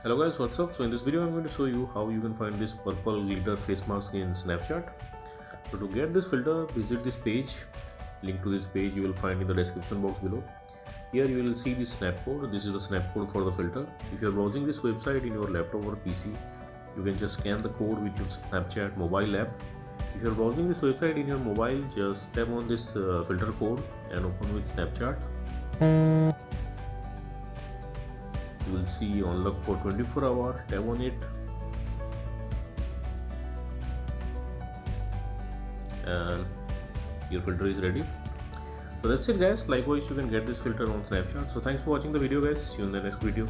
Hello guys, what's up? So in this video I'm going to show you how you can find this purple glitter face mask in Snapchat. So to get this filter, visit this page. Link to this page you will find in the description box below. Here you will see this snap code. This is the snap code for the filter. If you are browsing this website in your laptop or PC, you can just scan the code with your Snapchat mobile app. If you are browsing this website in your mobile, just tap on this filter code and open with Snapchat. You will see unlock for 24 hours. Tap on it and your filter is ready. So that's it guys. Likewise you can get this filter on Snapchat. So thanks for watching the video guys. See you in the next video.